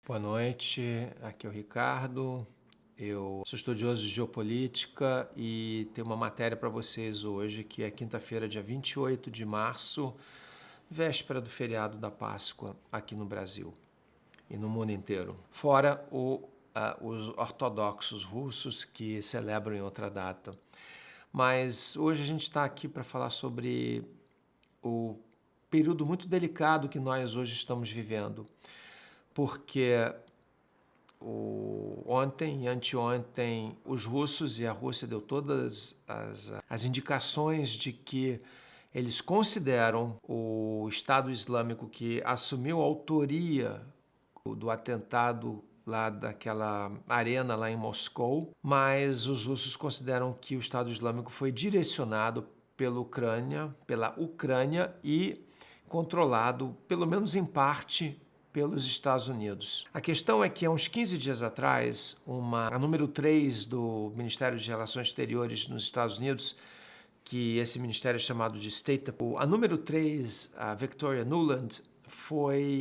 Boa noite, aqui é o Ricardo, eu sou estudioso de geopolítica e tenho uma matéria para vocês hoje, que é quinta-feira, dia 28 de março, véspera do feriado da Páscoa aqui no Brasil e no mundo inteiro. Fora os ortodoxos russos que celebram em outra data. Mas hoje a gente está aqui para falar sobre o período muito delicado que nós hoje estamos vivendo, porque ontem e anteontem os russos e a Rússia deu todas as indicações de que eles consideram o Estado Islâmico que assumiu a autoria do atentado lá daquela arena lá em Moscou, mas os russos consideram que o Estado Islâmico foi direcionado pela Ucrânia e controlado, pelo menos em parte, pelos Estados Unidos. A questão é que há uns 15 dias atrás, a número 3 do Ministério de Relações Exteriores nos Estados Unidos, que esse ministério é chamado de State Department, a número 3, a Victoria Nuland,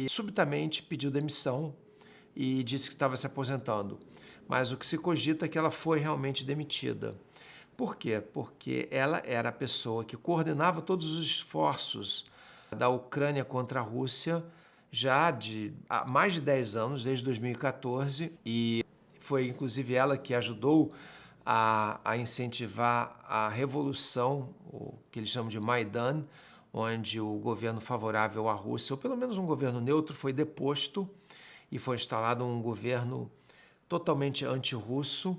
subitamente pediu demissão e disse que estava se aposentando. Mas o que se cogita é que ela foi realmente demitida. Por quê? Porque ela era a pessoa que coordenava todos os esforços da Ucrânia contra a Rússia já há mais de 10 anos, desde 2014, e foi inclusive ela que ajudou a incentivar a revolução, o que eles chamam de Maidan, onde o governo favorável à Rússia, ou pelo menos um governo neutro, foi deposto e foi instalado um governo totalmente anti-russo,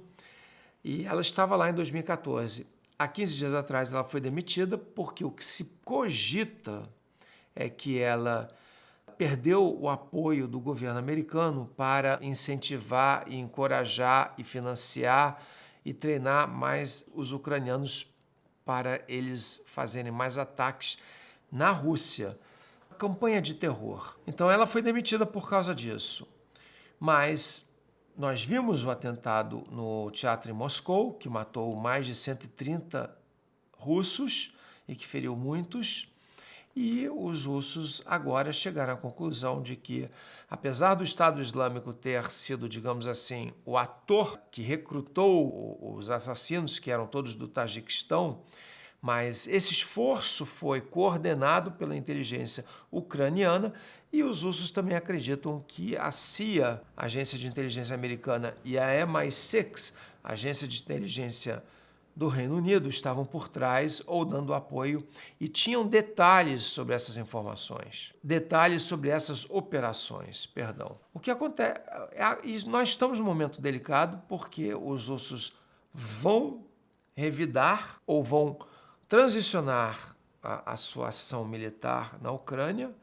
e ela estava lá em 2014. Há 15 dias atrás ela foi demitida porque o que se cogita é que ela perdeu o apoio do governo americano para incentivar e encorajar e financiar e treinar mais os ucranianos para eles fazerem mais ataques na Rússia. Campanha de terror. Então ela foi demitida por causa disso. Mas nós vimos o atentado no teatro em Moscou, que matou mais de 130 russos e que feriu muitos. E os russos agora chegaram à conclusão de que, apesar do Estado Islâmico ter sido, digamos assim, o ator que recrutou os assassinos, que eram todos do Tajiquistão, mas esse esforço foi coordenado pela inteligência ucraniana, e os russos também acreditam que a CIA, a Agência de Inteligência Americana, e a MI6, a Agência de Inteligência do Reino Unido, estavam por trás ou dando apoio e tinham detalhes sobre essas informações, detalhes sobre essas operações, perdão. O que acontece? Nós estamos num momento delicado porque os russos vão revidar ou vão transicionar a sua ação militar na Ucrânia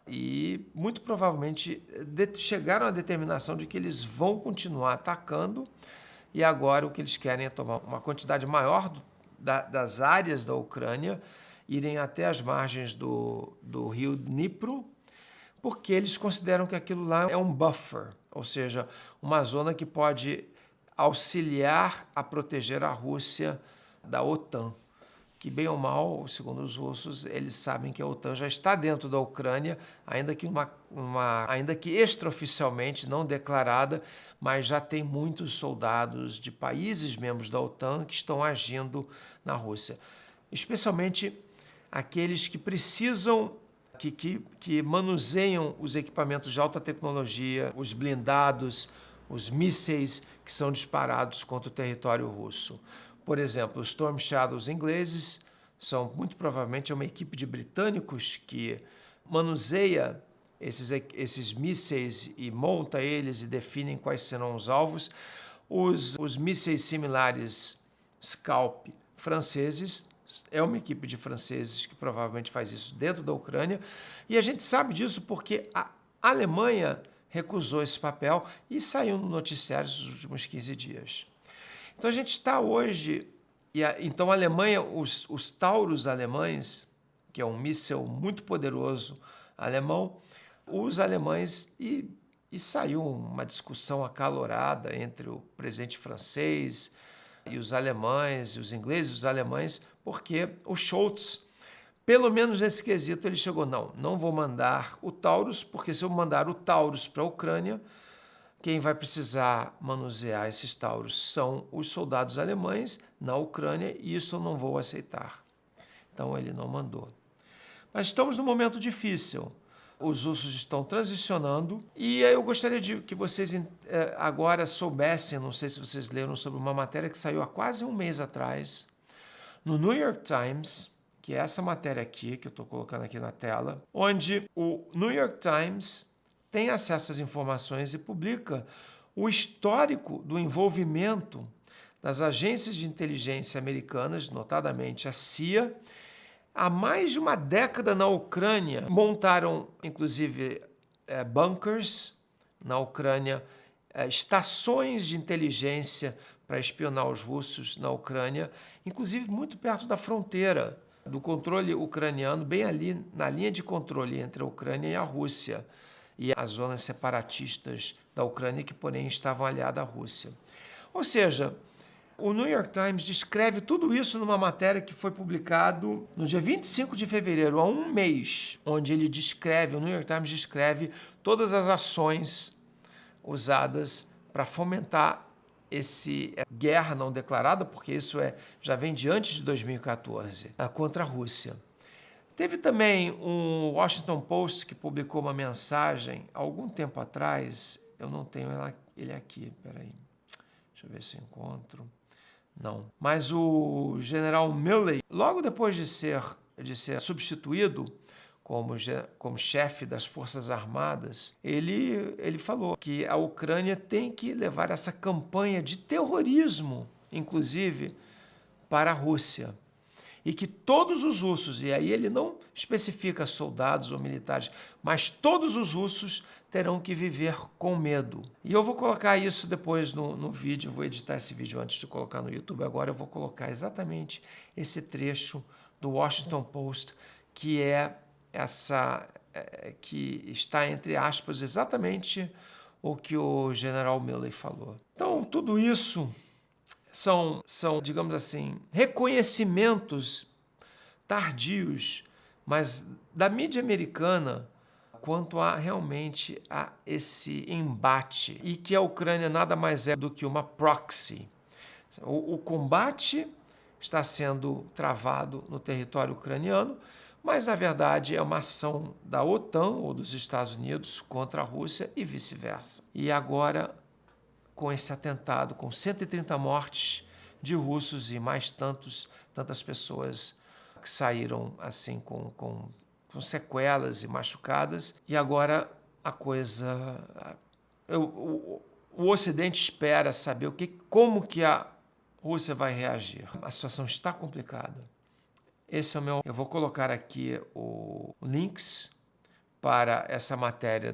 e, muito provavelmente, chegaram à determinação de que eles vão continuar atacando, e agora o que eles querem é tomar uma quantidade maior das áreas da Ucrânia, irem até as margens do rio Dnipro, porque eles consideram que aquilo lá é um buffer, ou seja, uma zona que pode auxiliar a proteger a Rússia da OTAN, que bem ou mal, segundo os russos, eles sabem que a OTAN já está dentro da Ucrânia, ainda que extraoficialmente, não declarada, mas já tem muitos soldados de países membros da OTAN que estão agindo na Rússia, especialmente aqueles que precisam, que manuseiam os equipamentos de alta tecnologia, os blindados, os mísseis que são disparados contra o território russo. Por exemplo, os Storm Shadows ingleses são muito provavelmente uma equipe de britânicos que manuseia esses mísseis e monta eles e definem quais serão os alvos. Os mísseis similares Scalp franceses, é uma equipe de franceses que provavelmente faz isso dentro da Ucrânia, e a gente sabe disso porque a Alemanha recusou esse papel e saiu no noticiário nos últimos 15 dias. Então a gente está hoje, então a Alemanha, os Taurus alemães, que é um míssil muito poderoso alemão, os alemães, e saiu uma discussão acalorada entre o presidente francês e os alemães, e os ingleses e os alemães, porque o Scholz, pelo menos nesse quesito, ele chegou, não vou mandar o Taurus, porque se eu mandar o Taurus para a Ucrânia, quem vai precisar manusear esses tauros são os soldados alemães na Ucrânia e isso eu não vou aceitar. Então ele não mandou. Mas estamos num momento difícil. Os russos estão transicionando e eu gostaria de que vocês agora soubessem, não sei se vocês leram sobre uma matéria que saiu há quase um mês atrás, no New York Times, que é essa matéria aqui, que eu estou colocando aqui na tela, onde o New York Times tem acesso às informações e publica o histórico do envolvimento das agências de inteligência americanas, notadamente a CIA, há mais de uma década na Ucrânia. Montaram, inclusive, bunkers na Ucrânia, estações de inteligência para espionar os russos na Ucrânia, inclusive muito perto da fronteira do controle ucraniano, bem ali na linha de controle entre a Ucrânia e a Rússia, e as zonas separatistas da Ucrânia que, porém, estavam aliadas à Rússia. Ou seja, o New York Times descreve tudo isso numa matéria que foi publicado no dia 25 de fevereiro, há um mês, onde ele descreve, o New York Times descreve todas as ações usadas para fomentar guerra não declarada, porque isso já vem de antes de 2014, contra a Rússia. Teve também um Washington Post que publicou uma mensagem há algum tempo atrás, eu não tenho ele aqui, peraí, deixa eu ver se eu encontro. Não. Mas o general Milley, logo depois de ser substituído como chefe das Forças Armadas, ele falou que a Ucrânia tem que levar essa campanha de terrorismo, inclusive, para a Rússia. E que todos os russos, e aí ele não especifica soldados ou militares, mas todos os russos terão que viver com medo. E eu vou colocar isso depois no vídeo, eu vou editar esse vídeo antes de colocar no YouTube. Agora eu vou colocar exatamente esse trecho do Washington Post, que que está, entre aspas, exatamente o que o general Milley falou. Então, tudo isso são, digamos assim, reconhecimentos tardios, mas da mídia americana, quanto realmente a esse embate, e que a Ucrânia nada mais é do que uma proxy. O combate está sendo travado no território ucraniano, mas, na verdade, é uma ação da OTAN ou dos Estados Unidos contra a Rússia e vice-versa. E agora, com esse atentado, com 130 mortes de russos e mais tantas pessoas que saíram assim com sequelas e machucadas, e agora a coisa... O Ocidente espera saber como que a Rússia vai reagir. A situação está complicada. Esse é o meu... Eu vou colocar aqui links para essa matéria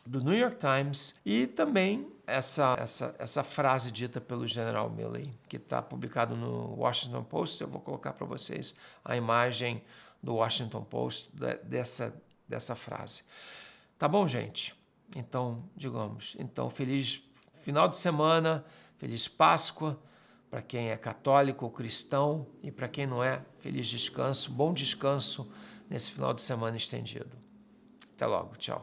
do New York Times e também essa frase dita pelo general Milley, que está publicado no Washington Post. Eu vou colocar para vocês a imagem do Washington Post dessa frase. Tá bom, gente? Então, feliz final de semana, feliz Páscoa, para quem é católico ou cristão, e para quem não é, feliz descanso, bom descanso nesse final de semana estendido. Até logo, tchau.